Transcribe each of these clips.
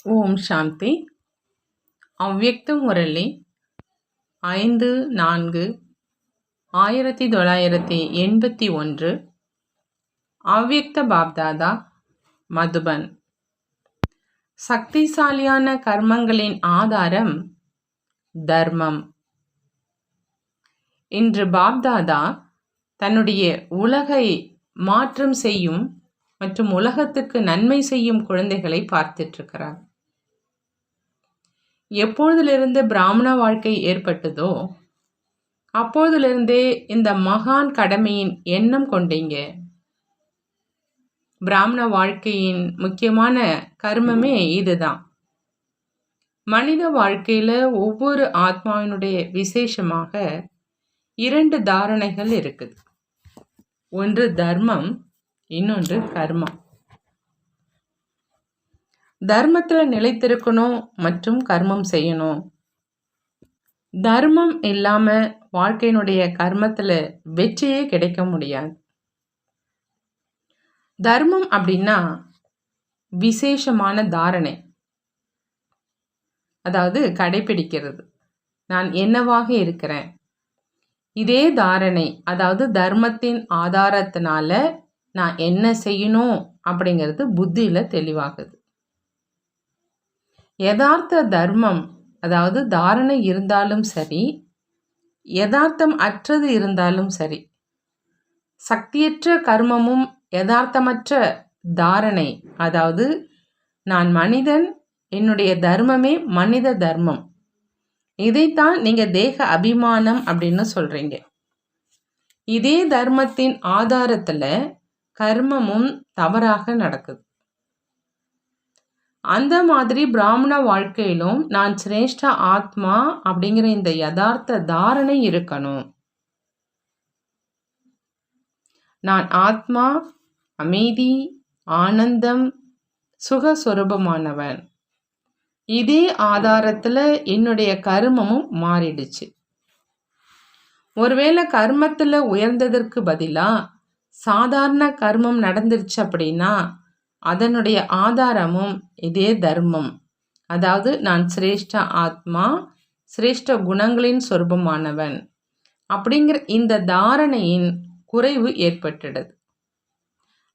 ஓம் சாந்தி. அவ்யக்த முரளி 5/4/1981. அவ்யக்த பாப்தாதா, மதுபன். சக்திசாலியான கர்மங்களின் ஆதாரம் தர்மம். இன்று பாப்தாதா தன்னுடைய உலகை மாற்றம் செய்யும் மற்றும் உலகத்துக்கு நன்மை செய்யும் குழந்தைகளை பார்த்துட்டு எப்பொழுதிலிருந்து பிராமண வாழ்க்கை ஏற்பட்டதோ அப்போதிலிருந்தே இந்த மகான் கடமையின் எண்ணம் கொண்டீங்க. பிராமண வாழ்க்கையின் முக்கியமான கர்மமே இதுதான். மனித வாழ்க்கையில ஒவ்வொரு ஆத்மாவினுடைய விசேஷமாக 2 தாரணைகள் இருக்குது. ஒன்று தர்மம், இன்னொன்று கர்மம். தர்மத்துல நிலைத்திருக்கணும் மற்றும் கர்மம் செய்யணும். தர்மம் இல்லாம வாழ்க்கையினுடைய கர்மத்துல வெற்றியே கிடைக்க முடியாது. தர்மம் அப்படின்னா விசேஷமான தாரணை, அதாவது கடைபிடிக்கிறது. நான் என்னவாக இருக்கிறேன், இதே தாரணை, அதாவது தர்மத்தின் ஆதாரத்தினால நான் என்ன செய்யணும் அப்படிங்கிறது புத்தியில தெளிவாகுது. யதார்த்த தர்மம், அதாவது தாரணை இருந்தாலும் சரி, யதார்த்தம் அற்றது இருந்தாலும் சரி, சக்தியற்ற கர்மமும் யதார்த்தமற்ற தாரணை, அதாவது நான் மனிதன், என்னுடைய தர்மமே மனித தர்மம், இதைத்தான் நீங்க தேக அபிமானம் அப்படின்னு சொல்றீங்க. இதே தர்மத்தின் ஆதாரத்துல கர்மமும் தவறாக நடக்குது. அந்த மாதிரி பிராமண வாழ்க்கையிலும் நான் சிரேஷ்ட ஆத்மா அப்படிங்கிற இந்த யதார்த்த தாரணை இருக்கணும். நான் ஆத்மா, அமைதி, ஆனந்தம், சுகஸ்வரூபமானவன். இதே ஆதாரத்துல என்னுடைய கர்மமும் மாறிடுச்சு. ஒருவேளை கர்மத்துல உயர்ந்ததற்கு பதிலா சாதாரண கர்மம் நடந்துருச்சு அப்படின்னா அதனுடைய ஆதாரமும் இதே தர்மம், அதாவது நான் சிரேஷ்ட ஆத்மா, சிரேஷ்ட குணங்களின் சொரூபமானவன் அப்படிங்கிற இந்த தாரணையின் குறைவு ஏற்பட்டுடுது.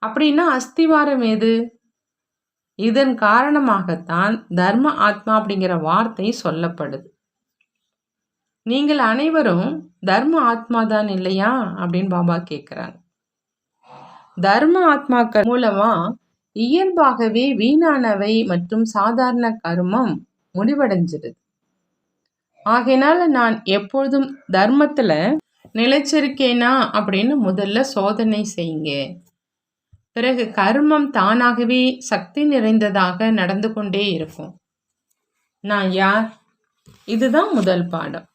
அப்படின்னா அஸ்திவாரம் எது? இதன் காரணமாகத்தான் தர்ம ஆத்மா அப்படிங்கிற வார்த்தை சொல்லப்படுது. நீங்கள் அனைவரும் தர்ம ஆத்மா தான் இல்லையா அப்படின்னு பாபா கேட்குறாங்க. தர்ம ஆத்மாக்கள் மூலமா இயல்பாகவே வீணானவை மற்றும் சாதாரண கர்மம் முடிவடைஞ்சிடுது. ஆகையினால நான் எப்பொழுதும் தர்மத்துல நிலைச்சிருக்கேனா அப்படின்னு முதல்ல சோதனை செய்யுங்க. பிறகு கர்மம் தானாகவே சக்தி நிறைந்ததாக நடந்து கொண்டே இருக்கும். நான் யார்? இதுதான் முதல் பாடம்.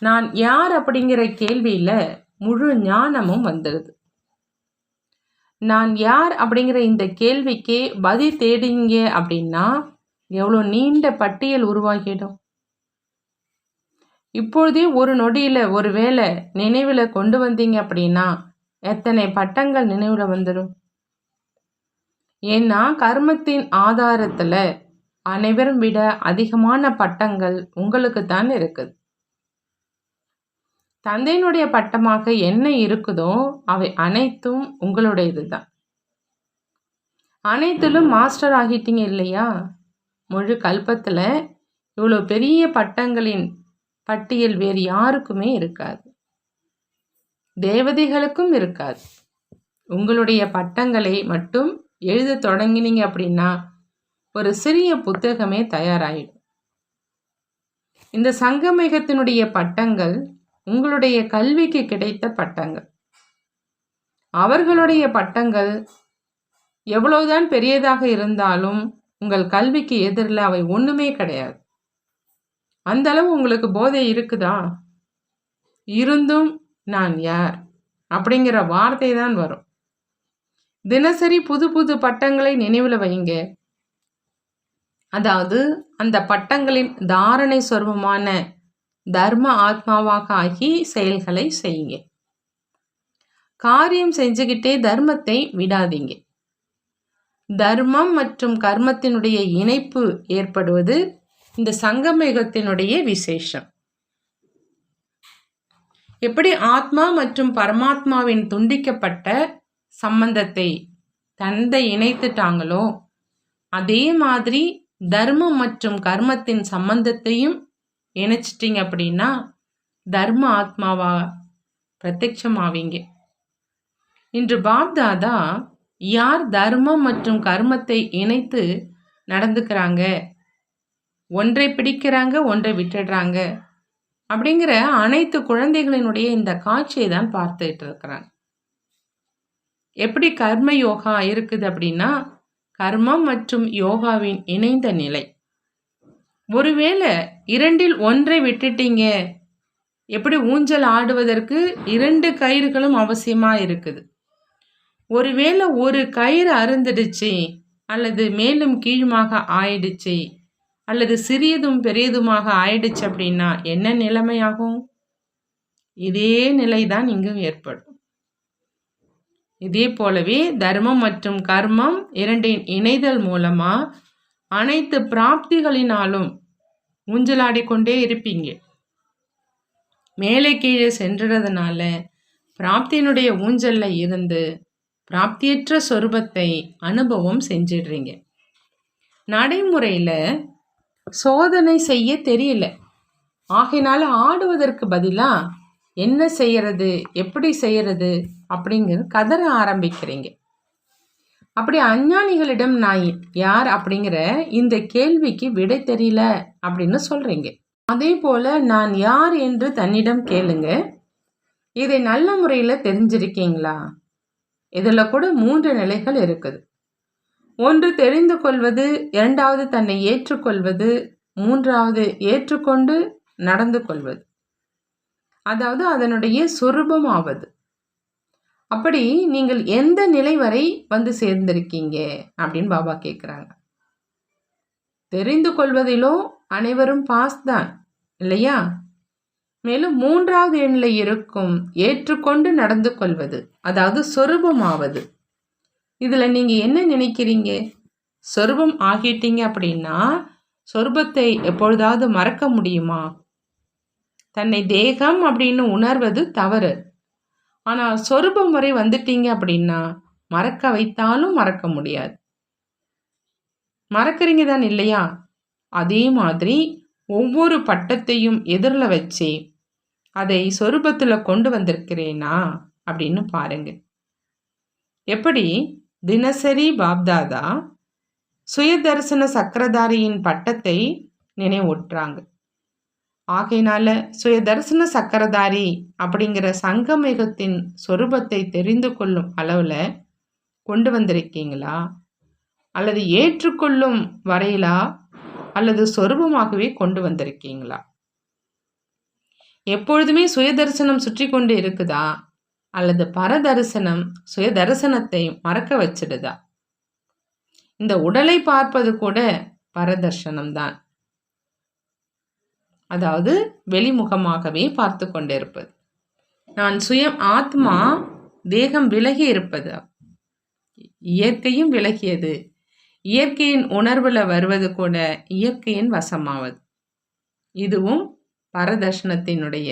நான் யார் அப்படிங்கிற கேள்வியில முழு ஞானமும் வந்துடுது. நான் யார் அப்படிங்கிற இந்த கேள்விக்கு பதில் தேடிங்க அப்படின்னா எவ்வளோ நீண்ட பட்டியல் உருவாகிடும். இப்பொழுதே ஒரு நொடியில ஒருவேளை நினைவில் கொண்டு வந்தீங்க அப்படின்னா எத்தனை பட்டங்கள் நினைவில் வந்துடும். ஏன்னா கர்மத்தின் ஆதாரத்துல அனைவரும் விட அதிகமான பட்டங்கள் உங்களுக்கு தான் இருக்குது. தந்தையினுடைய பட்டமாக என்ன இருக்குதோ அவை அனைத்தும் உங்களுடையது தான். அனைத்திலும் மாஸ்டர் ஆகிட்டீங்க இல்லையா? முழு கல்பத்துல இவ்வளோ பெரிய பட்டங்களின் பட்டியல் வேறு யாருக்குமே இருக்காது, தேவதைகளுக்கும் இருக்காது. உங்களுடைய பட்டங்களை மட்டும் எழுத தொடங்கினீங்க அப்படின்னா ஒரு சிறிய புத்தகமே தயாராகிடும். இந்த சங்கமேகத்தினுடைய பட்டங்கள் உங்களுடைய கல்விக்கு கிடைத்த பட்டங்கள். அவர்களுடைய பட்டங்கள் எவ்வளவுதான் பெரியதாக இருந்தாலும் உங்கள் கல்விக்கு எதிரில் அவை ஒண்ணுமே கிடையாது. அந்த அளவு உங்களுக்கு போதை இருக்குதா? இருந்தும் நான் யார் அப்படிங்கிற வார்த்தை தான் வரும். தினசரி புது புது பட்டங்களை நினைவில் வைங்க. அதாவது அந்த பட்டங்களின் தாரணை சொர்வமான தர்ம ஆத்மாவாக ஆகி செயல்களை செய்யுங்க. காரியம் செஞ்சுக்கிட்டே தர்மத்தை விடாதீங்க. தர்மம் மற்றும் கர்மத்தினுடைய இணைப்பு ஏற்படுவது இந்த சங்கமயுகத்தினுடைய விசேஷம். எப்படி ஆத்மா மற்றும் பரமாத்மாவின் துண்டிக்கப்பட்ட சம்பந்தத்தை தந்தை இணைத்துட்டாங்களோ, அதே மாதிரி தர்மம் மற்றும் கர்மத்தின் சம்பந்தத்தையும் இணைச்சிட்டிங்க அப்படின்னா தர்ம ஆத்மாவா பிரத்யட்சமாவீங்க. இன்று பாப்தாதா யார் தர்மம் மற்றும் கர்மத்தை இணைத்து நடந்துக்கிறாங்க, ஒன்றை பிடிக்கிறாங்க ஒன்றை விட்டுடுறாங்க அப்படிங்கிற அனைத்து குழந்தைகளினுடைய இந்த காட்சியை தான் பார்த்துட்டு இருக்கிறாங்க. எப்படி கர்ம யோகா இருக்குது அப்படின்னா கர்மம் மற்றும் யோகாவின் இணைந்த நிலை. ஒருவேளை இரண்டில் ஒன்றை விட்டுட்டீங்க, எப்படி ஊஞ்சல் ஆடுவதற்கு 2 கயிறுகளும் அவசியமா இருக்குது. ஒருவேளை ஒரு கயிறு அருந்துடுச்சு அல்லது மேலும் கீழுமாக ஆயிடுச்சு அல்லது சிறியதும் பெரியதுமாக ஆயிடுச்சு அப்படின்னா என்ன நிலைமையாகும்? இதே நிலைதான் இங்கும் ஏற்படும். இதே போலவே தர்மம் மற்றும் கர்மம் இரண்டின் இணைதல் மூலமா அனைத்து பிராப்திகளினாலும் ஊஞ்சலாடிக்கொண்டே இருப்பீங்க. மேலே கீழே சென்றதுனால பிராப்தியினுடைய ஊஞ்சல்ல இருந்து பிராப்தியற்ற சொரூபத்தை அனுபவம் செஞ்சிடுறீங்க. நடைமுறையில் சோதனை செய்ய தெரியல, ஆகையினால ஆடுவதற்கு பதிலாக என்ன செய்யறது, எப்படி செய்யறது அப்படிங்கிற கதற ஆரம்பிக்கிறீங்க. அப்படி அஞ்ஞானிகளிடம் நான் யார் அப்படிங்கிற இந்த கேள்விக்கு விடை தெரியல அப்படின்னு சொல்றீங்க. அதே போல நான் யார் என்று தன்னிடம் கேளுங்க. இதை நல்ல முறையில் தெரிஞ்சிருக்கீங்களா? இதில் கூட 3 நிலைகள் இருக்குது. ஒன்று தெரிந்து கொள்வது, இரண்டாவது தன்னை ஏற்றுக்கொள்வது, மூன்றாவது ஏற்றுக்கொண்டு நடந்து கொள்வது, அதாவது அதனுடைய சொரூபமாவது. அப்படி நீங்கள் எந்த நிலை வரை வந்து சேர்ந்திருக்கீங்க அப்படின்னு பாபா கேட்குறாங்க. தெரிந்து கொள்வதிலோ அனைவரும் பாஸ் தான் இல்லையா? மேலும் 3வது எண்ணில் இருக்கும் ஏற்றுக்கொண்டு நடந்து கொள்வது, அதாவது சொரூபமாவது. இதில் நீங்கள் என்ன நினைக்கிறீங்க? சொரூபம் ஆகிட்டீங்க அப்படின்னா சொரூபத்தை எப்பொழுதாவது மறக்க முடியுமா? தன்னை தேகம் அப்படின்னு உணர்வது தவறு. ஆனால் சொரூபம் வரை வந்துட்டீங்க அப்படின்னா மறக்க வைத்தாலும் மறக்க முடியாது. மறக்கிறீங்க தான் இல்லையா? அதே மாதிரி ஒவ்வொரு பட்டத்தையும் எதிரில் வச்சு அதை சொரூபத்தில் கொண்டு வந்திருக்கிறேனா அப்படின்னு பாருங்க. எப்படி தினசரி பாப்தாதா சுயதர்சன சக்கரதாரியின் பட்டத்தை நினைவூட்டுறாங்க. ஆகையினால சுயதர்சன சக்கரதாரி அப்படிங்கிற சங்கமயுகத்தின் சொரூபத்தை தெரிந்து கொள்ளும் அளவில் கொண்டு வந்திருக்கீங்களா, அல்லது ஏற்றுக்கொள்ளும் வரையிலா, அல்லது சொரூபமாகவே கொண்டு வந்திருக்கீங்களா? எப்பொழுதுமே சுயதர்சனம் சுற்றி கொண்டு இருக்குதா, அல்லது பரதரிசனம் சுயதரிசனத்தை மறக்க வச்சிடுதா? இந்த உடலை பார்ப்பது கூட பரதர்சனம்தான், அதாவது வெளிமுகமாகவே பார்த்து கொண்டிருப்பது. நான் சுயம் ஆத்மா, தேகம் விலகி இருப்பது, இயற்கையும் விலகியது, இயற்கையின் உணர்வில் வருவது கூட இயற்கையின் வசமாவது. இதுவும் பரதர்ஷனத்தினுடைய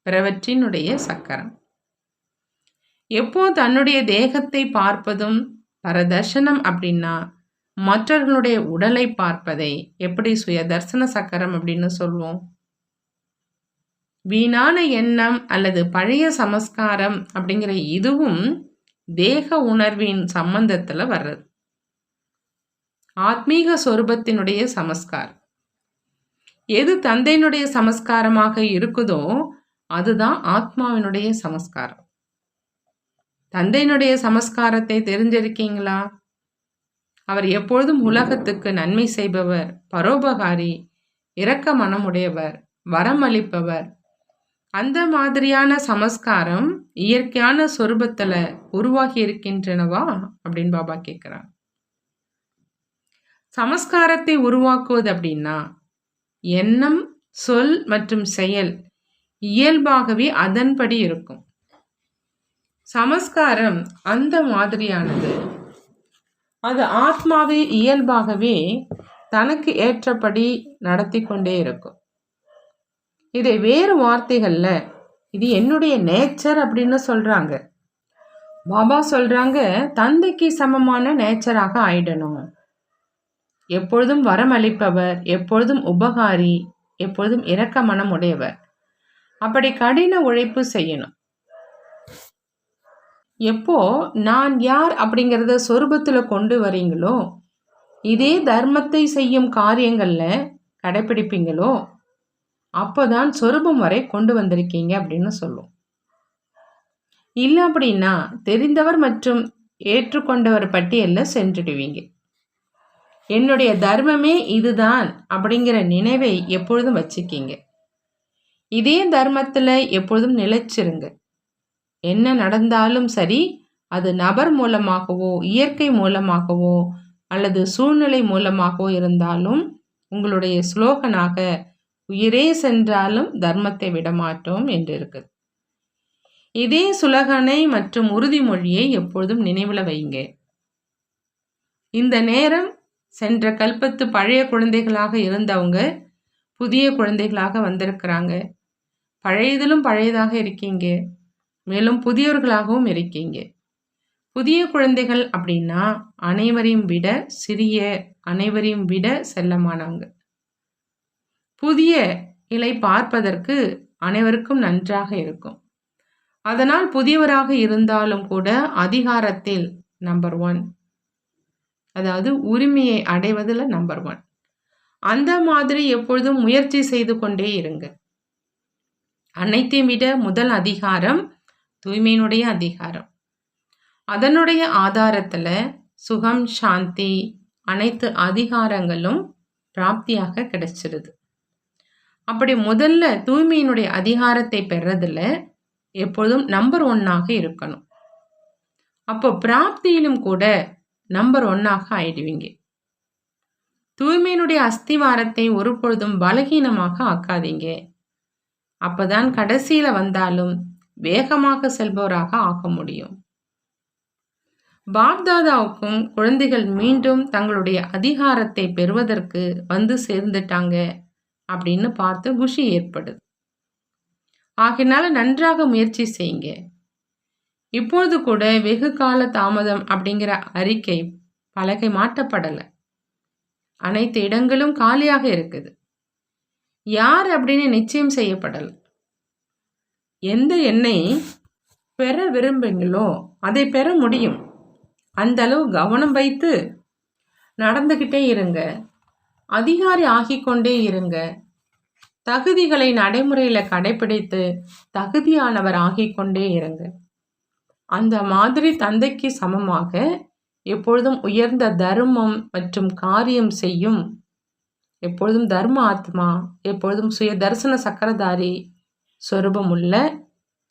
பிறவற்றினுடைய சக்கரம். எப்போ தன்னுடைய தேகத்தை பார்ப்பதும் பரதர்ஷனம் அப்படின்னா மற்றவர்களுடைய உடலை பார்ப்பதை எப்படி சுயதர்சன சக்கரம் அப்படின்னு சொல்வோம்? வீணான எண்ணம் அல்லது பழைய சமஸ்காரம் அப்படிங்கிற இதுவும் தேக உணர்வின் சம்பந்தத்தில் வர்றது. ஆத்மீக சொரூபத்தினுடைய சமஸ்காரம் எது தந்தையினுடைய சமஸ்காரமாக இருக்குதோ அதுதான் ஆத்மாவினுடைய சமஸ்காரம். தந்தையினுடைய சமஸ்காரத்தை தெரிஞ்சிருக்கீங்களா? அவர் எப்பொழுதும் உலகத்துக்கு நன்மை செய்பவர், பரோபகாரி, இரக்க மனமுடையவர், வரமளிப்பவர். அந்த மாதிரியான சமஸ்காரம் இயற்கையான சொரூபத்தில் உருவாகி இருக்கின்றனவா அப்படின்னு பாபா கேட்குறாங்க. சமஸ்காரத்தை உருவாக்குவது அப்படின்னா எண்ணம், சொல் மற்றும் செயல் இயல்பாகவே அதன்படி இருக்கும். சமஸ்காரம் அந்த மாதிரியானது. அது ஆத்மாவை இயல்பாகவே தனக்கு ஏற்றபடி நடத்தி கொண்டே இருக்கும். இதை வேறு வார்த்தைகள்ல இது என்னுடைய நேச்சர் அப்படின்னு சொல்றாங்க. பாபா சொல்றாங்க, தந்தைக்கு சமமான நேச்சராக ஆயிடணும். எப்பொழுதும் வரமளிப்பவர், எப்பொழுதும் உபகாரி, எப்பொழுதும் இரக்க மனம் உடையவர். அப்படி கடின உழைப்பு செய்யணும். எப்போ நான் யார் அப்படிங்கிறத சொரூபத்துல கொண்டு வரீங்களோ, இதே தர்மத்தை செய்யும் காரியங்கள்ல கடைபிடிப்பீங்களோ, அப்போதான் சொரூபம் வரை கொண்டு வந்திருக்கீங்க அப்படின்னு சொல்லும். இல்லை அப்படின்னா தெரிந்தவர் மற்றும் ஏற்றுக்கொண்டவர் பட்டியல்ல சென்றுடுவீங்க. என்னுடைய தர்மமே இதுதான் அப்படிங்கிற நினைவை எப்பொழுதும் வச்சுக்கிங்க. இதே தர்மத்துல எப்பொழுதும் நிலைச்சிருங்க. என்ன நடந்தாலும் சரி, அது நபர் மூலமாகவோ இயற்கை மூலமாகவோ அல்லது சூழ்நிலை மூலமாகவோ இருந்தாலும் உங்களுடைய ஸ்லோகனாக உயிரே சென்றாலும் தர்மத்தை விடமாட்டோம் என்று இருக்குது. இதே சுலகனை மற்றும் உறுதிமொழியை எப்பொழுதும் நினைவில் வைங்க. இந்த நேரம் சென்ற கல்பத்து பழைய குழந்தைகளாக இருந்தவங்க புதிய குழந்தைகளாக வந்திருக்கிறாங்க. பழையதிலும் பழையதாக இருக்கீங்க, மேலும் புதியவர்களாகவும் இருக்கீங்க. புதிய குழந்தைகள் அப்படின்னா அனைவரையும் விட சிறிய, அனைவரையும் விட செல்லமானவங்க. புதிய இலை பார்ப்பதற்கு அனைவருக்கும் நன்றாக இருக்கும். அதனால் புதியவராக இருந்தாலும் கூட அதிகாரத்தில் நம்பர் 1, அதாவது உரிமையை அடைவதில் நம்பர் 1. அந்த மாதிரி எப்பொழுதும் முயற்சி செய்து கொண்டே இருங்க. அனைத்தையும் விட முதல் அதிகாரம் தூய்மையினுடைய அதிகாரம். அதனுடைய ஆதாரத்துல சுகம், சாந்தி, அனைத்து அதிகாரங்களும் பிராப்தியாக கிடைச்சிருது. அப்படி முதல்ல தூய்மையினுடைய அதிகாரத்தை பெறதுல எப்பொழுதும் நம்பர் 1ஆக இருக்கணும். அப்போ பிராப்தியிலும் கூட நம்பர் 1ஆக ஆயிடுவீங்க. தூய்மையினுடைய அஸ்திவாரத்தை ஒரு பொழுதும் பலகீனமாக ஆக்காதீங்க. அப்பதான் கடைசியில வந்தாலும் வேகமாக செல்பவராக ஆக முடியும். பாப்தாதாவுக்கும் குழந்தைகள் மீண்டும் தங்களுடைய அதிகாரத்தை பெறுவதற்கு வந்து சேர்ந்துட்டாங்க அப்படின்னு பார்த்து குஷி ஏற்படுது. ஆகினால நன்றாக முயற்சி செய்யுங்க. இப்பொழுது கூட வெகு கால தாமதம் அப்படிங்கிற அறிக்கை பலகை மாற்றப்படலை. அனைத்து இடங்களும் காலியாக இருக்குது. யார் அப்படின்னு நிச்சயம் செய்யப்படலை. எந்த எண்ணை பெற விரும்புங்களோ அதை பெற முடியும். அந்த அளவு கவனம் வைத்து நடந்துகிட்டே இருங்க. அதிகாரி ஆகிக்கொண்டே இருங்க. தகுதிகளை நடைமுறையில கடைபிடித்து தகுதியானவர் ஆகிக்கொண்டே இருங்க. அந்த மாதிரி தந்தைக்கு சமமாக எப்பொழுதும் உயர்ந்த தர்மம் மற்றும் காரியம் செய்யும், எப்பொழுதும் தர்ம ஆத்மா, எப்பொழுதும் சுய தரிசன சக்கரதாரி சொரூபம் உள்ள,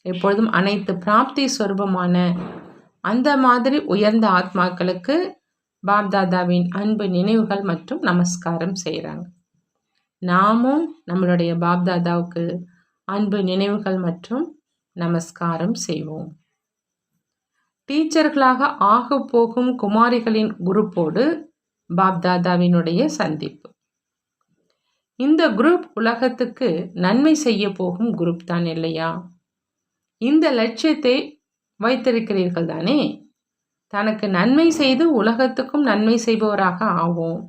எப்பொழுதும் அனைத்து பிராப்தி சொரூபமான அந்த மாதிரி உயர்ந்த ஆத்மாக்களுக்கு பாப்தாதாவின் அன்பு நினைவுகள் மற்றும் நமஸ்காரம் செய்கிறாங்க. நாமும் நம்மளுடைய பாப்தாதாவுக்கு அன்பு நினைவுகள் மற்றும் நமஸ்காரம் செய்வோம். டீச்சர்களாக ஆக போகும் குமாரிகளின் குரூப்போடு பாப்தாதாவினுடைய சந்திப்பு. இந்த குரூப் உலகத்துக்கு நன்மை செய்ய போகும் குரூப் தான் இல்லையா? இந்த லட்சியத்தை வைத்திருக்கிறீர்கள் தானே? தனக்கு நன்மை செய்து உலகத்துக்கும் நன்மை செய்பவராக ஆவோம்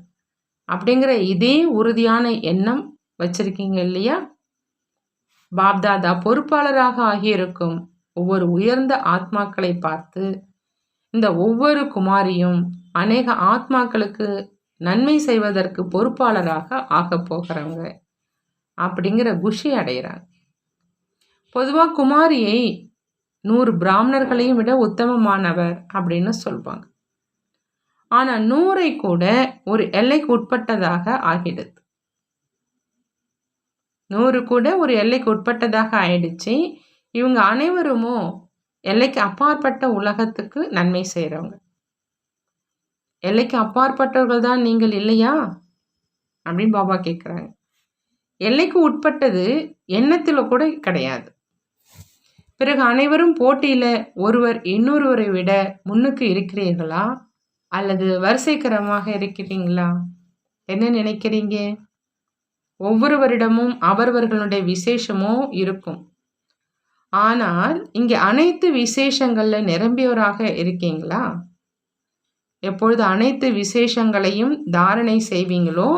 அப்படிங்கிற இதே உறுதியான எண்ணம் வச்சிருக்கீங்க இல்லையா? பாப்தாதா பொறுப்பாளராக ஆகியிருக்கும் ஒவ்வொரு உயர்ந்த ஆத்மாக்களை பார்த்து இந்த ஒவ்வொரு குமாரியும் அநேக ஆத்மாக்களுக்கு நன்மை செய்வதற்கு பொறுப்பாளராக ஆக போகிறவங்க அப்படிங்கிற குஷி அடைகிறாங்க. பொதுவாக குமாரியை 100 பிராமணர்களையும் விட உத்தமமானவர் அப்படின்னு சொல்வாங்க. ஆனால் 100 கூட ஒரு எல்லைக்கு உட்பட்டதாக ஆகிடுது. 100 கூட ஒரு எல்லைக்கு உட்பட்டதாக ஆயிடுச்சு. இவங்க அனைவருமோ எல்லைக்கு அப்பாற்பட்ட உலகத்துக்கு நன்மை செய்கிறவங்க. எல்லைக்கு அப்பாற்பட்டவர்கள் தான் நீங்கள் இல்லையா அப்படின்னு பாபா கேட்குறாங்க. எல்லைக்கு உட்பட்டது எண்ணத்தில் கூட கிடையாது. பிறகு அனைவரும் போட்டியில் ஒருவர் இன்னொருவரை விட முன்னுக்கு இருக்கிறீர்களா அல்லது வரிசைக்கரமாக இருக்கிறீங்களா? என்ன நினைக்கிறீங்க? ஒவ்வொரு வருடமும் அவரவர்களுடைய விசேஷமோ இருக்கும். ஆனால் இங்கே அனைத்து விசேஷங்கள்ல நிரம்பியவராக இருக்கீங்களா? எப்பொழுது அனைத்து விசேஷங்களையும் தாரணை செய்வீங்களோ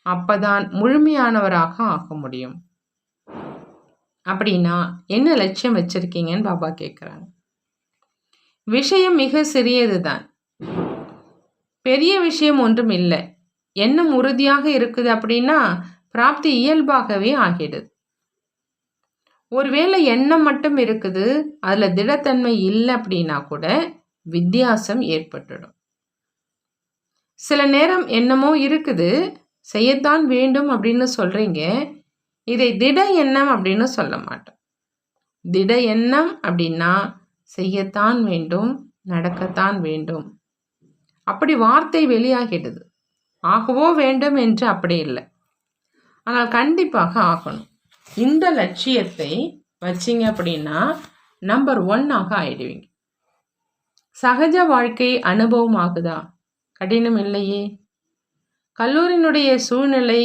அப்பதான் முழுமையானவராக ஆக முடியும். அப்படின்னா என்ன லட்சியம் வச்சிருக்கீங்கன்னு பாபா கேட்குறாங்க. விஷயம் மிக சிறியதுதான், பெரிய விஷயம் ஒன்றும் இல்லை. எண்ணம் உறுதியாக இருக்குது அப்படின்னா பிராப்தி இயல்பாகவே ஆகிடுது. ஒருவேளை எண்ணம் மட்டும் இருக்குது, அதுல திடத்தன்மை இல்லை அப்படின்னா கூட வித்தியாசம் ஏற்பட்டுடும். சில நேரம் எண்ணமோ இருக்குது, செய்யத்தான் வேண்டும் அப்படின்னு சொல்றீங்க, இதை திட எண்ணம் அப்படின்னு சொல்ல மாட்டோம். திட எண்ணம் அப்படின்னா செய்யத்தான் வேண்டும், நடக்கத்தான் வேண்டும், அப்படி வார்த்தை வெளியாகிடுது. ஆகவோ வேண்டும் என்று அப்படி இல்லை, ஆனால் கண்டிப்பாக ஆகணும். இந்த லட்சியத்தை வச்சிங்க அப்படின்னா நம்பர் 1 ஆயிடுவீங்க. சகஜ வாழ்க்கை அனுபவம் ஆகுதா? கடினம் இல்லையே. கல்லூரியினுடைய சூழ்நிலை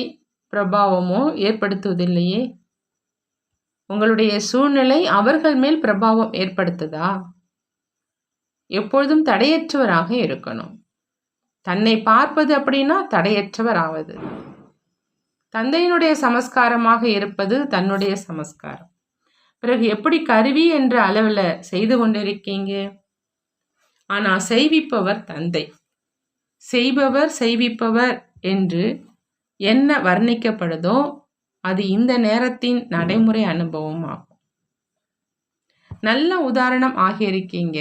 பிரபாவமோ ஏற்படுத்துவதில்லையே. உங்களுடைய சூழ்நிலை அவர்கள் மேல் பிரபாவம் ஏற்படுத்துதா? எப்பொழுதும் தடையற்றவராக இருக்கணும். தன்னை பார்ப்பது அப்படின்னா தடையற்றவர் ஆவது. தந்தையினுடைய சமஸ்காரமாக இருப்பது தன்னுடைய சமஸ்காரம். பிறகு எப்படி கருவி என்ற அளவில் செய்து கொண்டிருக்கீங்க. ஆனால் செய்விப்பவர் தந்தை. செய்பவர் செய்விப்பவர் என்று என்ன வர்ணிக்கப்படுதோ அது இந்த நேரத்தின் நடைமுறை அனுபவம் ஆகும். நல்ல உதாரணம் ஆகியிருக்கீங்க.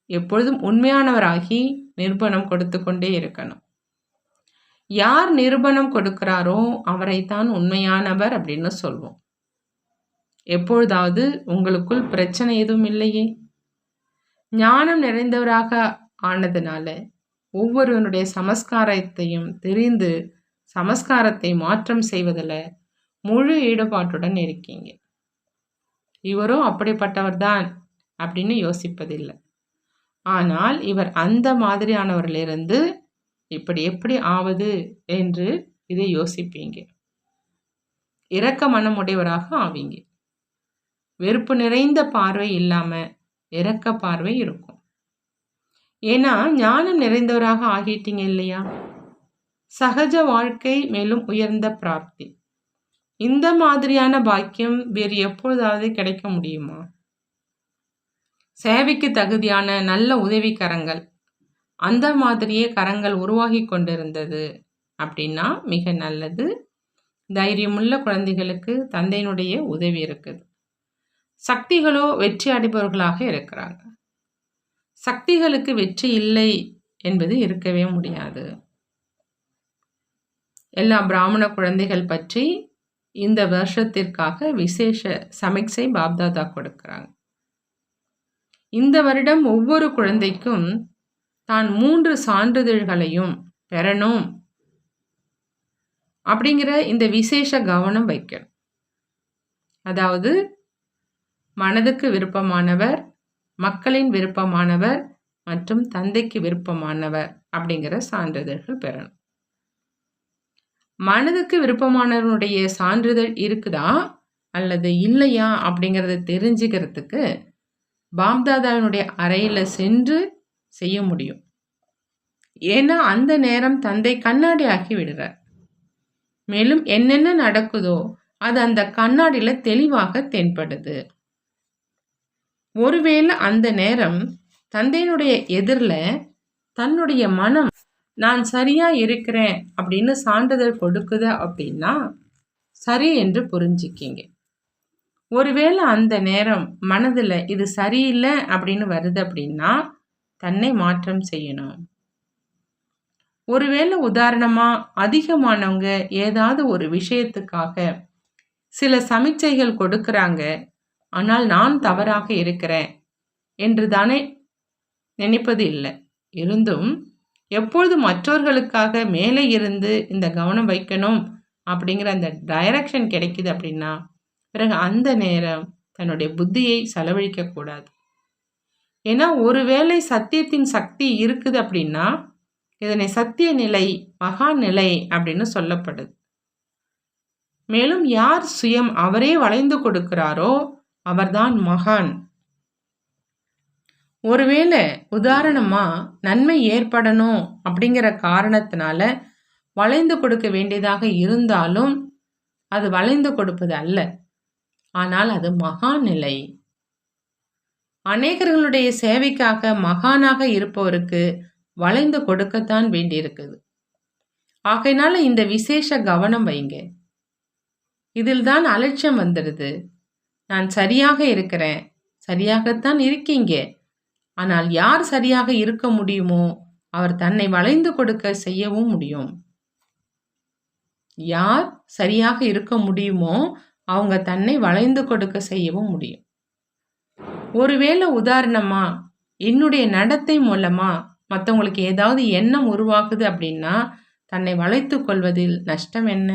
எப்பொழுதும் உண்மையானவராகி நிரூபணம் கொடுத்து கொண்டே இருக்கணும். யார் நிரூபணம் கொடுக்கிறாரோ அவரைத்தான் உண்மையானவர் அப்படின்னு சொல்வோம். எப்பொழுதாவது உங்களுக்குள் பிரச்சனை எதுவும் இல்லையே. ஞானம் நிறைந்தவராக ஆனதுனால ஒவ்வொருவனுடைய சமஸ்காரத்தையும் தெரிந்து சமஸ்காரத்தை மாற்றம் செய்வதில் முழு ஈடுபாட்டுடன் இருக்கீங்க. இவரும் அப்படிப்பட்டவர் தான் அப்படின்னு யோசிப்பதில்லை. ஆனால் இவர் அந்த மாதிரியானவரிலிருந்து இப்படி எப்படி ஆவது என்று இதை யோசிப்பீங்க. இரக்க மனமுடையவராக ஆவீங்க. வெறுப்பு நிறைந்த பார்வை இல்லாம இரக்க பார்வை இருக்கும். ஏன்னா ஞானம் நிறைந்தவராக ஆகிட்டீங்க இல்லையா. சகஜ வாழ்க்கை மேலும் உயர்ந்த பிராப்தி. இந்த மாதிரியான பாக்கியம் வேறு எப்பொழுதாவது கிடைக்க முடியுமா? சேவைக்கு தகுதியான நல்ல உதவிக்கரங்கள், அந்த மாதிரியே கரங்கள் உருவாகி கொண்டிருந்தது அப்படின்னா மிக நல்லது. தைரியமுள்ள குழந்தைகளுக்கு தந்தையினுடைய உதவி இருக்குது. சக்திகளோ வெற்றி அடைபவர்களாக இருக்கிறாங்க. சக்திகளுக்கு வெற்றி இல்லை என்பது இருக்கவே முடியாது. எல்லா பிராமண குழந்தைகள் பற்றி இந்த வருஷத்திற்காக விசேஷ சமிக்சை பாப்தாதா கொடுக்கிறாங்க. இந்த வருடம் ஒவ்வொரு குழந்தைக்கும் தான் 3 சான்றிதழ்களையும் பெறணும் அப்படிங்கிற இந்த விசேஷ கவனம் வைக்கணும். அதாவது மனதுக்கு விருப்பமானவர், மக்களின் விருப்பமானவர் மற்றும் தந்தைக்கு விருப்பமானவர் அப்படிங்கிற சான்றிதழ்கள் பெறணும். மனதுக்கு விருப்பமானவனுடைய சான்றிதழ் இருக்குதா அல்லது இல்லையா அப்படிங்கிறத தெரிஞ்சுக்கிறதுக்கு பாப்தாதாவினுடைய அறையில் சென்று செய்ய முடியும். ஏன்னா அந்த நேரம் தந்தை கண்ணாடி ஆக்கி விடுறார். மேலும் என்னென்ன நடக்குதோ அது அந்த கண்ணாடியில் தெளிவாக தென்படுது. ஒருவேளை அந்த நேரம் தந்தையினுடைய எதிரில் தன்னுடைய மனம் நான் சரியா இருக்கிறேன் அப்படின்னு சான்றிதழ் கொடுக்குது அப்படின்னா சரி என்று புரிஞ்சுக்கிங்க. ஒருவேளை அந்த நேரம் மனதில் இது சரியில்லை அப்படின்னு வருது அப்படின்னா தன்னை மாற்றம் செய்யணும். ஒருவேளை உதாரணமாக அதிகமானவங்க ஏதாவது ஒரு விஷயத்துக்காக சில சமிச்சைகள் கொடுக்குறாங்க, ஆனால் நான் தவறாக இருக்கிறேன் என்று தானே நினைப்பது இல்லை. இருந்தும் எப்பொழுது மற்றவர்களுக்காக மேலே இருந்து இந்த கவனம் வைக்கணும் அப்படிங்கிற அந்த டைரக்ஷன் கிடைக்குது அப்படின்னா பிறகு அந்த நேரம் தன்னுடைய புத்தியை செலவழிக்கக்கூடாது. ஏன்னா ஒருவேளை சத்தியத்தின் சக்தி இருக்குது அப்படின்னா இதனை சத்திய நிலை, மகான் நிலை அப்படின்னு சொல்லப்படுது. மேலும் யார் சுயம் அவரே வளைந்து கொடுக்கிறாரோ அவர்தான் மகான். ஒருவேளை உதாரணமா நன்மை ஏற்படணும் அப்படிங்கிற காரணத்தினால வளைந்து கொடுக்க வேண்டியதாக இருந்தாலும் அது வளைந்து கொடுப்பது அல்ல, ஆனால் அது மகான் நிலை. அநேகர்களுடைய சேவைக்காக மகானாக இருப்பவருக்கு வளைந்து கொடுக்கத்தான் வேண்டியிருக்குது. ஆகையினால இந்த விசேஷ கவனம் வைங்க. இதில் தான் அலட்சியம் வந்துடுது. நான் சரியாக இருக்கிறேன், சரியாகத்தான் இருக்கீங்க, ஆனால் யார் சரியாக இருக்க முடியுமோ அவர் தன்னை வளைந்து கொடுக்க செய்யவும் முடியும். யார் சரியாக இருக்க முடியுமோ அவங்க தன்னை வளைந்து கொடுக்க செய்யவும் முடியும். ஒருவேளை உதாரணமா என்னுடைய நடத்தை மூலமா மற்றவங்களுக்கு ஏதாவது எண்ணம் உருவாகுது அப்படின்னா தன்னை வளைத்து கொள்வதில் நஷ்டம் என்ன?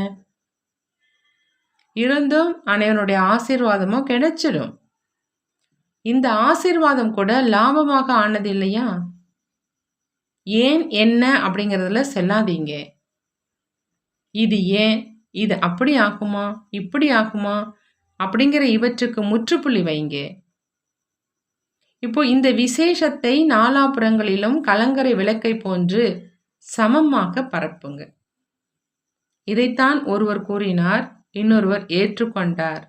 இருந்தும் அனைவனுடைய ஆசீர்வாதமும் கிடைச்சிடும். இந்த ஆசீர்வாதம் கூட லாபமாக ஆனது இல்லையா? ஏன் என்ன அப்படிங்கிறதுல செல்லாதீங்க. இது ஏன், இது அப்படி ஆகுமா, இப்படி ஆகுமா அப்படிங்கிற இவற்றுக்கு முற்றுப்புள்ளி வைங்க. இப்போ இந்த விசேஷத்தை நாலாபுறங்களிலும் கலங்கரை விளக்கை போன்று சமமாக பரப்புங்க. இதைத்தான் ஒருவர் கூறினார், இன்னொருவர் ஏற்றுக்கொண்டார்.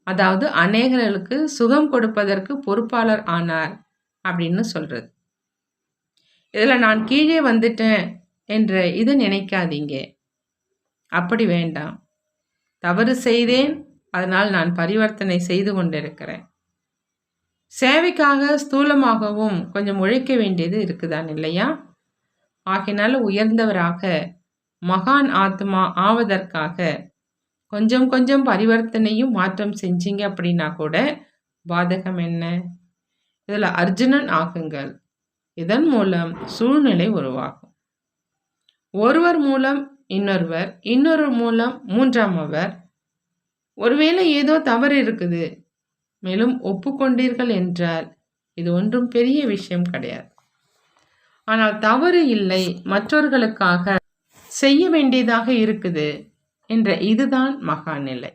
அதாவது அநேகர்களுக்கு சுகம் கொடுப்பதற்கு பொறுப்பாளர் ஆனார் அப்படின்னு சொல்றது. இதுல நான் கீழே வந்துட்டேன் என்ற இதை நினைக்காதீங்க. அப்படி வேண்டாம். தவறு செய்தேன், அதனால் நான் பரிவர்த்தனை செய்து கொண்டிருக்கிறேன். சேவைக்காக ஸ்தூலமாகவும் கொஞ்சம் உழைக்க வேண்டியது இருக்குதான் இல்லையா? ஆகினால உயர்ந்தவராக மகான் ஆத்மா ஆவதற்காக கொஞ்சம் கொஞ்சம் பரிவர்த்தனையும் மாற்றம் செஞ்சீங்க அப்படின்னா கூட பாதகம் என்ன? இதில் அர்ஜுனன் ஆகுங்கள். இதன் மூலம் சூழ்நிலை உருவாகும். ஒருவர் மூலம் இன்னொருவர், இன்னொரு மூலம் மூன்றாமவர். ஒருவேளை ஏதோ தவறு இருக்குது, மேலும் ஒப்புக்கொண்டீர்கள் என்றால் இது ஒன்றும் பெரிய விஷயம் கிடையாது. ஆனால் தவறு இல்லை, மற்றவர்களுக்காக செய்ய வேண்டியதாக இருக்குது என்ற இதுதான் மகான் நிலை.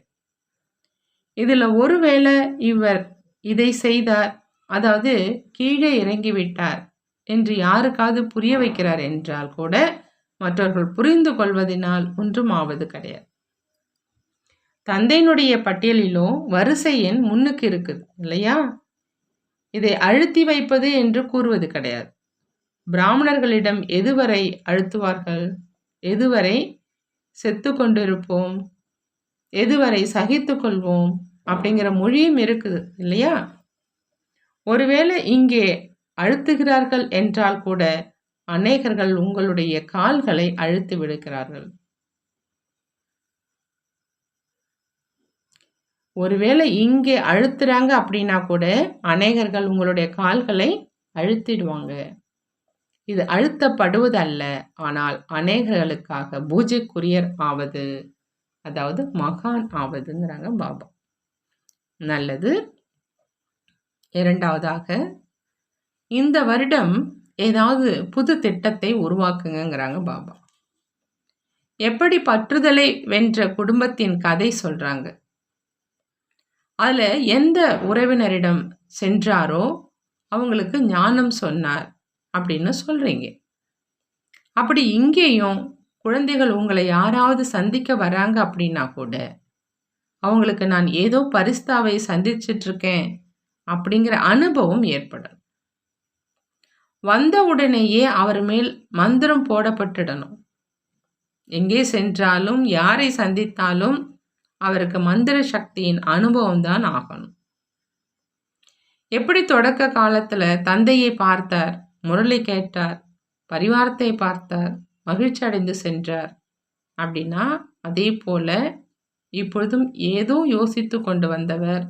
இதில் ஒருவேளை இவர் இதை செய்தார், அதாவது கீழே இறங்கிவிட்டார் என்று யாருக்காவது புரிய வைக்கிறார் என்றால் கூட மற்றவர்கள் புரிந்து கொள்வதனால் ஒன்றும் ஆவது கிடையாது. தந்தையினுடைய பட்டியலிலோ வரிசை எண் முன்னுக்கு இருக்குது இல்லையா? இதை அழுத்தி வைப்பது என்று கூறுவது கிடையாது. பிராமணர்களிடம் எதுவரை அழுத்துவார்கள், எதுவரை செத்து கொண்டிருப்போம், எதுவரை சகித்து கொள்வோம் அப்படிங்கிற மொழியும் இருக்குது இல்லையா? ஒருவேளை இங்கே அழுத்துகிறார்கள் என்றால் கூட அநேகர்கள் உங்களுடைய கால்களை அழுத்தி விடுகிறார்கள். ஒருவேளை இங்கே அழுத்துறாங்க அப்படின்னா கூட அநேகர்கள் உங்களுடைய கால்களை அழுத்திடுவாங்க. இது அழுத்தப்படுவதல்ல, ஆனால் அநேகர்களுக்காக பூஜைக்குரியர் ஆவது, அதாவது மகான் ஆவதுங்கிறாங்க பாபா. நல்லது. இரண்டாவதாக, இந்த வருடம் ஏதாவது புது திட்டத்தை உருவாக்குங்கிறாங்க பாபா. எப்படி பற்றுதலை வென்ற குடும்பத்தின் கதை சொல்றாங்க. அதுல எந்த உறவினரிடம் சென்றாரோ அவங்களுக்கு ஞானம் சொன்னார் அப்படின்னு சொல்றீங்க. அப்படி இங்கேயும் குழந்தைகள் உங்களை யாராவது சந்திக்க வராங்க அப்படின்னா கூட அவங்களுக்கு நான் ஏதோ பரிஸ்தாவை சந்திச்சிட்டு இருக்கேன் அப்படிங்கிற அனுபவம் ஏற்படும். வந்த உடனேயே அவர் மேல் மந்திரம் போடப்பட்டுடணும். எங்கே சென்றாலும் யாரை சந்தித்தாலும் அவருக்கு மந்திர சக்தியின் அனுபவம் தான் ஆகணும். எப்படி தொடக்க காலத்துல தந்தையை பார்த்தார், முரளி கேட்டார், பரிவாரத்தை பார்த்தார், மகிழ்ச்சி அடைந்து சென்றார் அப்படின்னா அதே போல இப்பொழுதும் ஏதோ யோசித்து கொண்டு வந்தவர்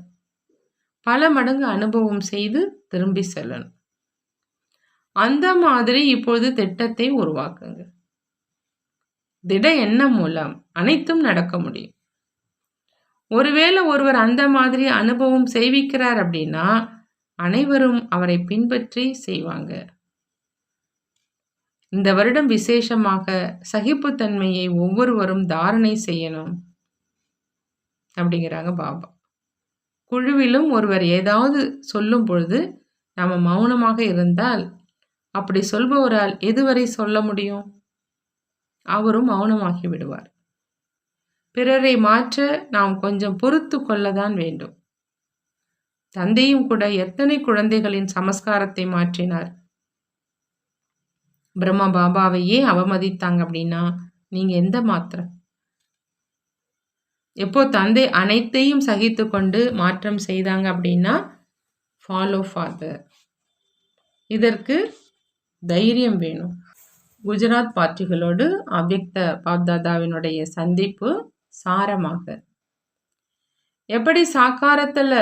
பல மடங்கு அனுபவம் செய்து திரும்பி செல்லணும். அந்த மாதிரி இப்பொழுது திட்டத்தை உருவாக்குங்க. திட எண்ணம் மூலம் அனைத்தும் நடக்க முடியும். ஒருவேளை ஒருவர் அந்த மாதிரி அனுபவம் செய்விக்கிறார் அப்படின்னா அனைவரும் அவரை பின்பற்றி செய்வாங்க. இந்த வருடம் விசேஷமாக சகிப்புத்தன்மையை ஒவ்வொருவரும் தாரணை செய்யணும் அப்படிங்கிறாங்க பாபா. குழுவிலும் ஒருவர் ஏதாவது சொல்லும் பொழுது நாம் மௌனமாக இருந்தால் அப்படி சொல்பவரால் எதுவரை சொல்ல முடியும்? அவரும் மௌனமாகி விடுவார். பிறரை மாற்ற நாம் கொஞ்சம் பொறுத்து கொள்ளதான் வேண்டும். தந்தையும் கூட எத்தனை குழந்தைகளின் சமஸ்காரத்தை மாற்றினார். பிரம்மா பாபாவையே அவமதித்தாங்க அப்படின்னா நீங்க எந்த மாத்திரம்? எப்போ தந்தை அனைத்தையும் சகித்து கொண்டு மாற்றம் செய்தாங்க அப்படின்னா ஃபாலோ ஃபாதர். இதற்கு தைரியம் வேணும். குஜராத் பாட்டிகளோடு அவ்யக்த பாப்தாதாவினுடைய சந்திப்பு சாரமாக, எப்படி சாக்காரத்தில்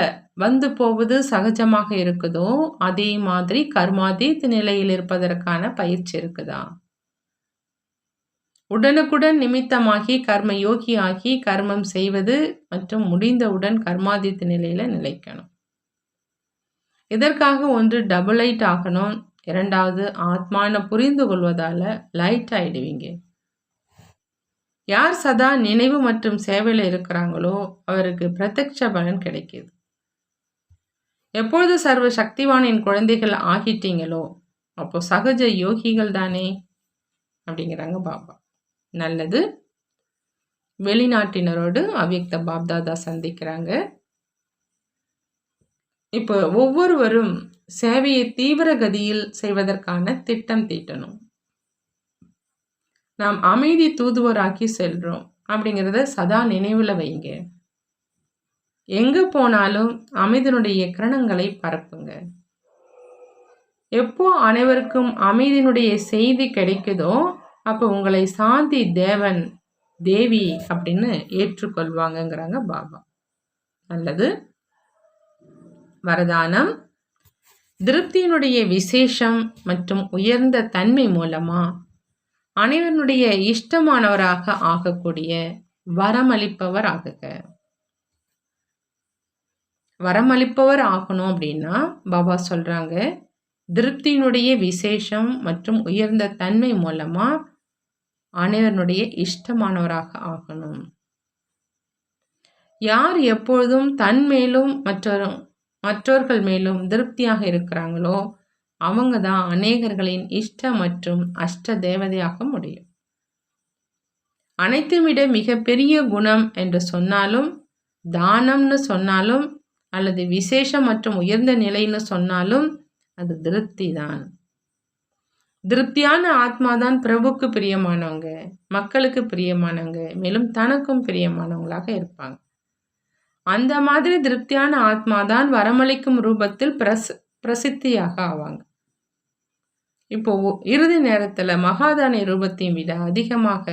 வந்து போவது சகஜமாக இருக்குதோ அதே மாதிரி கர்மாதீத் நிலையில் இருப்பதற்கான பயிற்சி இருக்குதா? உடனுக்குடன் நிமித்தமாகி கர்ம யோகியாகி கர்மம் செய்வது மற்றும் முடிந்தவுடன் கர்மாதீத் நிலையில நிலைக்கணும். இதற்காக ஒன்று டபுள் லைட் ஆகணும், இரண்டாவது ஆத்மான புரிந்து கொள்வதால லைட் ஆயிடுவீங்க. யார் சதா நினைவு மற்றும் சேவையில் இருக்கிறாங்களோ அவருக்கு பிரத்யட்ச பலன் கிடைக்கிது. எப்பொழுது சர்வ சக்திவானின் குழந்தைகள் ஆகிட்டீங்களோ அப்போ சகஜ யோகிகள் தானே அப்படிங்கிறாங்க பாபா. நல்லது. வெளிநாட்டினரோடு அவ்யக்த பாப்தாதா சந்திக்கிறாங்க. இப்போ ஒவ்வொருவரும் சேவையை தீவிர கதியில் செய்வதற்கான திட்டம் தீட்டணும். நாம் அமைதி தூதுவராக்கி செல்றோம் அப்படிங்கிறத சதா நினைவுல வைங்க. எங்க போனாலும் அமைதியினுடைய கிரணங்களை பரப்புங்க. எப்போ அனைவருக்கும் அமைதியினுடைய செய்தி கிடைக்குதோ அப்போ உங்களை சாந்தி தேவன் தேவி அப்படின்னு ஏற்றுக்கொள்வாங்கங்கிறாங்க பாபா. நல்லது. வரதானம். திருப்தியினுடைய விசேஷம் மற்றும் உயர்ந்த தன்மை மூலமா அனைவருடைய இஷ்டமானவராக ஆகக்கூடிய வரமளிப்பவர் ஆகுக. வரமளிப்பவர் ஆகணும் அப்படின்னா பாபா சொல்றாங்க, திருப்தியினுடைய விசேஷம் மற்றும் உயர்ந்த தன்மை மூலமா அனைவருடைய இஷ்டமானவராக ஆகணும். யார் எப்பொழுதும் தன் மேலும் மற்றவர்கள் மேலும் திருப்தியாக இருக்கிறாங்களோ அவங்க தான் அநேகர்களின் இஷ்ட மற்றும் அஷ்ட தேவதையாக முடியும். அனைத்தும் விட மிகப்பெரிய குணம் என்று சொன்னாலும், தானம்னு சொன்னாலும், அல்லது விசேஷம் மற்றும் உயர்ந்த நிலைன்னு சொன்னாலும் அது திருப்தி தான். திருப்தியான ஆத்மாதான் பிரபுக்கு பிரியமானவங்க, மக்களுக்கு பிரியமானவங்க, மேலும் தனக்கும் பிரியமானவங்களாக இருப்பாங்க. அந்த மாதிரி திருப்தியான ஆத்மாதான் வரமளிக்கும் ரூபத்தில் பிரசித்தியாக ஆவாங்க. இப்போ இறுதி நேரத்துல மகாதானி ரூபத்தையும் விட அதிகமாக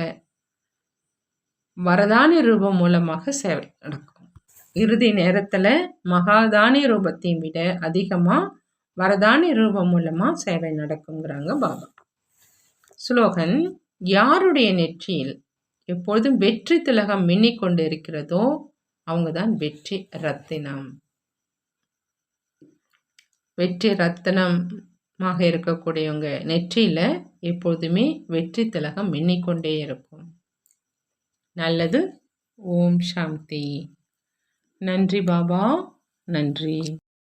வரதானி ரூபம் மூலமாக சேவை நடக்கும். இறுதி நேரத்துல மகாதானி ரூபத்தையும் விட அதிகமா வரதானி ரூபம் மூலமா சேவை நடக்குங்கிறாங்க பாபா. ஸ்லோகன். யாருடைய நெற்றியில் எப்பொழுதும் வெற்றி திலகம் மின்னிக்கொண்டு இருக்கிறதோ அவங்கதான் வெற்றி ரத்தினம். வெற்றி ரத்தினமாக இருக்கக்கூடியவங்க நெற்றியில எப்பொழுதுமே வெற்றி திலகம் மின்னிக்கொண்டே இருக்கும். நல்லது. ஓம் சாந்தி. நன்றி பாபா. நன்றி.